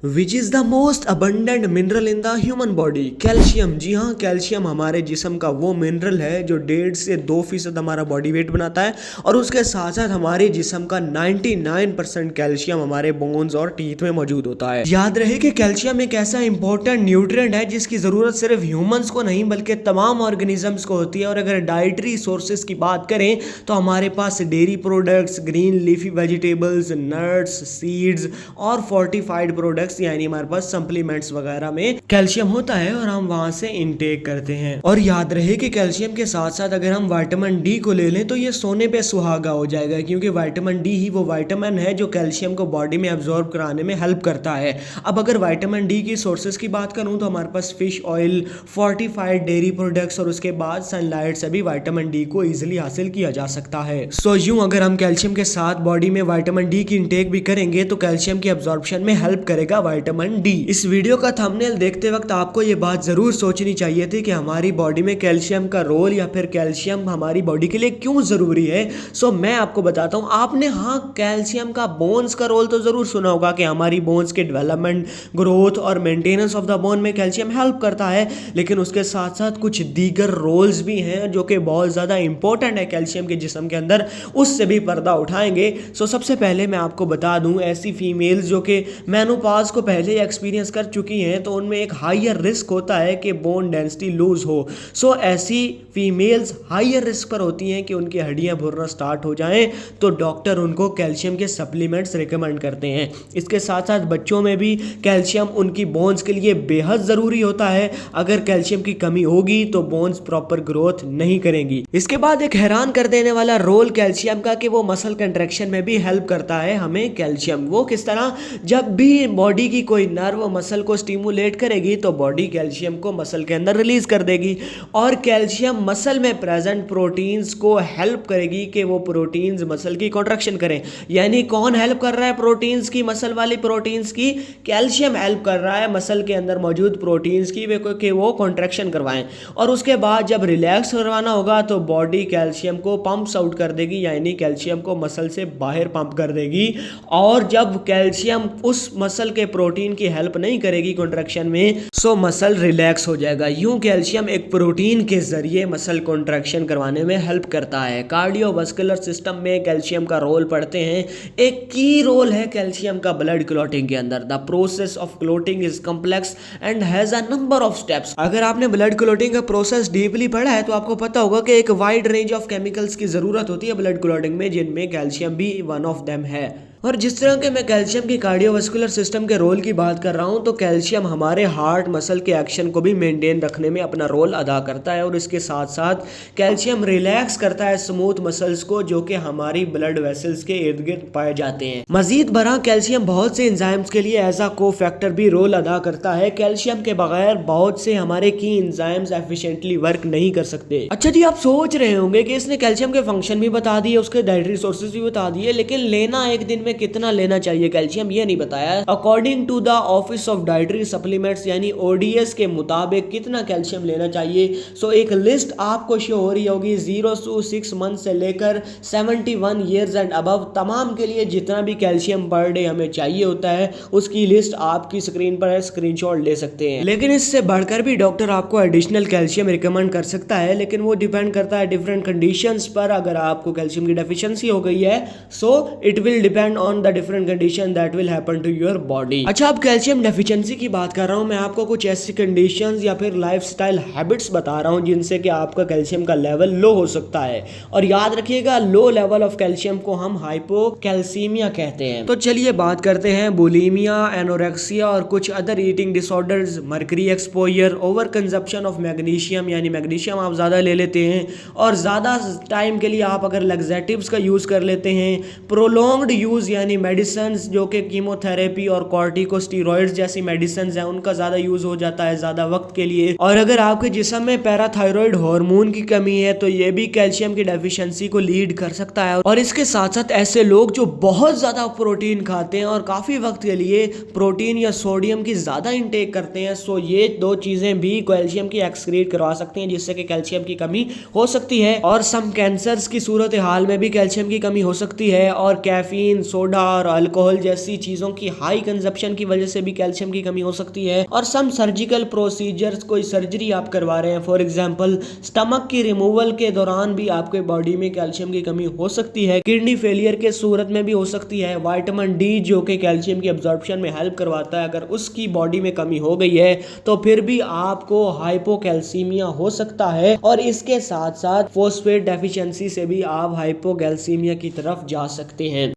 Which is the most abundant mineral in the human body? Calcium. जी हाँ, calcium हमारे जिस्म का वो मिनरल है जो 1.5 से 2% हमारा बॉडी वेट बनाता है और उसके साथ साथ हमारे जिस्म का 99% कैल्शियम हमारे बोन्स और टीथ में मौजूद होता है। याद रहे कि कैल्शियम एक ऐसा इंपॉर्टेंट न्यूट्रिएंट है जिसकी ज़रूरत सिर्फ ह्यूमंस को नहीं बल्कि तमाम ऑर्गेनिजम्स को होती है। और अगर डाइटरी सोर्सेज की बात करें तो हमारे पास dairy products, green leafy vegetables, nuts, seeds और फोर्टिफाइड प्रोडक्ट्स यानी हमारे पास सप्लीमेंट्स वगैरह में कैल्शियम होता है और हम वहां से इनटेक करते हैं। और याद रहे कि कैल्शियम के साथ साथ अगर हम विटामिन डी को ले लें तो ये सोने पे सुहागा हो जाएगा, क्योंकि विटामिन डी ही वो विटामिन है जो कैल्शियम को बॉडी में एब्जॉर्ब कराने में हेल्प करता है। अब अगर विटामिन डी की सोर्सेज की बात करूं तो हमारे पास fish oil, fortified dairy products और उसके बाद सनलाइट से भी विटामिन डी को इजिली हासिल किया जा सकता है। सो यूं अगर हम कैल्शियम के साथ बॉडी में विटामिन डी की इंटेक भी करेंगे तो कैल्शियम की एब्जॉर्प्शन में हेल्प करेगा विटामिन डी। इस वीडियो का थंबनेल देखते वक्त आपको ये बात जरूर सोचनी चाहिए थी कि हमारी बॉडी में कैल्शियम का रोल या फिर कैल्शियम हमारी बॉडी के लिए क्यों जरूरी है। सो मैं आपको बताता हूँ। आपने हाँ कैल्शियम का बोन्स का रोल तो जरूर सुना होगा कि हमारी बोन्स के डेवलपमेंट, ग्रोथ और मेंटेनेंस ऑफ द बोन में कैल्शियम हेल्प करता है, लेकिन उसके साथ साथ कुछ दीगर रोल्स भी हैं जो कि बहुत ज्यादा इंपॉर्टेंट है कैल्शियम के जिस्म के अंदर, उससे भी पर्दा उठाएंगे। सो सबसे पहले मैं आपको बता दूं, ऐसी फीमेल्स जो कि मेनोपॉज को पहले एक्सपीरियंस कर चुकी हैं तो उनमें एक हायर रिस्क होता है कि बोन डेंसिटी लूज हो। सो ऐसी फीमेल्स हायर रिस्क पर होती हैं कि उनकी हड्डियां भुरना स्टार्ट हो जाएं, तो डॉक्टर उनको कैल्शियम के सप्लीमेंट्स रिकमेंड करते हैं। इसके साथ साथ बच्चों में भी कैल्शियम उनकी बोन्स के लिए बेहद ज़रूरी होता है। अगर कैल्शियम की कमी होगी तो बोन्स प्रॉपर ग्रोथ नहीं करेंगी। इसके बाद एक हैरान कर देने वाला रोल कैल्शियम का कि वो मसल कंट्रैक्शन में भी हेल्प करता है हमें कैल्शियम। वो किस तरह? जब भी बॉडी की कोई नर्व मसल को स्टिमुलेट करेगी तो बॉडी कैल्शियम को मसल के अंदर रिलीज कर देगी और कैल्शियम मसल में प्रेजेंट प्रोटीन्स को हेल्प करेगी कि वो प्रोटीन्स मसल की कॉन्ट्रैक्शन करें। यानी कौन हेल्प कर रहा है प्रोटीन्स की, मसल वाली प्रोटीन्स की? कैल्शियम हेल्प कर रहा है मसल के अंदर मौजूद प्रोटीन्स की कि वो कॉन्ट्रैक्शन करवाएं। और उसके बाद जब रिलैक्स करवाना होगा तो बॉडी कैल्शियम को पंप्स आउट कर देगी, यानी कैल्शियम को मसल से बाहर पंप कर देगी। और जब कैल्शियम उस मसल के प्रोटीन की हेल्प नहीं करेगी कॉन्ट्रैक्शन में, सो मसल रिलैक्स हो जाएगा। यूं कैल्शियम एक प्रोटीन के जरिए मसल कॉन्ट्रैक्शन करवाने में हेल्प करता है। कार्डियोवास्कुलर सिस्टम में कैल्शियम का रोल पढ़ते हैं। एक की रोल है कैल्शियम का ब्लड क्लॉटिंग के अंदर। The process of clotting is complex and has a number of steps. अगर आपने ब्लड क्लॉटिंग का प्रोसेस डीपली पढ़ा है तो आपको पता होगा कि एक वाइड रेंज ऑफ केमिकल्स की जरूरत होती है ब्लड क्लॉटिंग में, जिनमें कैल्शियम भी वन ऑफ देम है। और जिस तरह के मैं कैल्शियम की कार्डियोवास्कुलर सिस्टम के रोल की बात कर रहा हूं, तो कैल्शियम हमारे हार्ट मसल के एक्शन को भी मेंटेन रखने में अपना रोल अदा करता है। और इसके साथ साथ कैल्शियम रिलैक्स करता है स्मूथ मसल्स को जो कि हमारी ब्लड वेसल्स के इर्द गिर्द पाए जाते हैं। मजीद बरा कैल्शियम बहुत से एंजाइम्स के लिए एज अ को फैक्टर भी रोल अदा करता है। कैल्शियम के बगैर बहुत से हमारे की एंजाइम्स एफिशिएंटली वर्क नहीं कर सकते। अच्छा जी, आप सोच रहे होंगे कि इसने कैल्शियम के फंक्शन भी बता दिए, उसके डाइटरी सोर्सेज भी बता दिए, लेकिन लेना एक दिन कितना लेना चाहिए कैल्शियम ये नहीं बताया। According to the office of dietary supplements यानी ओडीएस के मुताबिक कितना कैल्शियम लेना चाहिए, सो एक लिस्ट आपको शो हो रही होगी 0 to 6 मंथ से लेकर 71 ईयर्स एंड अबव तमाम के लिए जितना भी कैल्शियम पर डे हमें चाहिए होता है उसकी लिस्ट आपकी स्क्रीन पर है, स्क्रीनशॉट ले सकते हैं। लेकिन इससे बढ़कर भी डॉक्टर आपको एडिशनल कैल्शियम रिकमेंड कर सकता है, लेकिन वो डिपेंड करता है डिफरेंट कंडीशंस पर। अगर आपको कैल्शियम की डेफिशिएंसी हो गई है so it will depend on the different condition that will happen to your body. अच्छा, अब कैल्शियम डेफिशिएंसी की बात कर रहा हूं, मैं आपको कुछ ऐसी कंडीशंस या फिर लाइफस्टाइल हैबिट्स बता रहा हूं जिनसे कि आपका कैल्शियम का लेवल लो हो सकता है। और याद रखिएगा, लो लेवल ऑफ कैल्शियम को हम हाइपोकैल्सीमिया कहते हैं। तो चलिए बात करते हैं बुलीमिया, एनोरेक्सिया और कुछ other eating disorders, mercury exposure, over consumption of magnesium यानी मैग्नीशियम आप ज्यादा ले लेते हैं और ज्यादा टाइम के लिए आप अगर लैक्सेटिव्स का यूज कर लेते हैं, प्रोलॉन्ग्ड यूज यानी मेडिसिन जो कि कीमोथेरेपी और कॉर्टिकोस्टेरॉइड्स जैसी मेडिसिन हैं उनका ज्यादा यूज हो जाता है ज्यादा वक्त के लिए। और अगर आपके जिस्म में पैराथायरॉइड हार्मोन की कमी है तो ये भी कैल्शियम की डेफिशिएंसी को लीड कर सकता है। और इसके साथ साथ ऐसे लोग जो बहुत ज्यादा प्रोटीन खाते हैं और काफी वक्त के लिए प्रोटीन या सोडियम की ज्यादा इंटेक करते हैं, सो ये दो चीजें भी कैल्शियम की एक्सक्रीट करवा सकती हैं जिससे कि कैल्शियम की कमी हो सकती है। और सम कैंसर्स की सूरत हाल में भी कैल्शियम की कमी हो सकती है। और कैफीन, सोडा और अल्कोहल जैसी चीज़ों की हाई कंजप्शन की वजह से भी कैल्शियम की कमी हो सकती है। और सम सर्जिकल प्रोसीजर्स, कोई सर्जरी आप करवा रहे हैं, फॉर एग्जांपल स्टमक की रिमूवल के दौरान भी आपके बॉडी में कैल्शियम की कमी हो सकती है। किडनी फेलियर के सूरत में भी हो सकती है। विटामिन डी जो कि कैल्शियम की अब्जॉर्प्शन में हेल्प करवाता है, अगर उसकी बॉडी में कमी हो गई है तो फिर भी आपको हाइपोकैल्सीमिया हो सकता है। और इसके साथ साथ फॉस्फेट डेफिशिएंसी से भी आप हाइपोकैल्सीमिया की तरफ जा सकते हैं।